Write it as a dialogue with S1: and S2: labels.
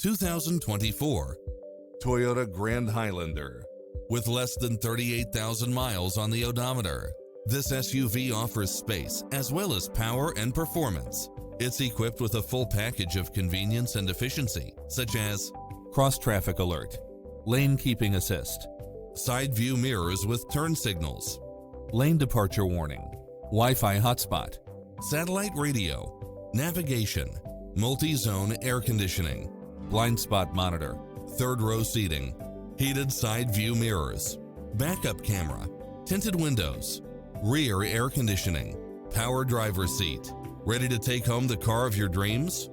S1: 2024 Toyota Grand Highlander. With less than 38,000 miles on the odometer, this SUV offers space as well as power and performance. It's equipped with a full package of convenience and efficiency, such as cross-traffic alert, lane keeping assist, side view mirrors with turn signals, lane departure warning, Wi-Fi hotspot, satellite radio, navigation, multi-zone air conditioning, blind spot monitor, third row seating, heated side view mirrors, backup camera, tinted windows, rear air conditioning, power driver seat. Ready to take home the car of your dreams?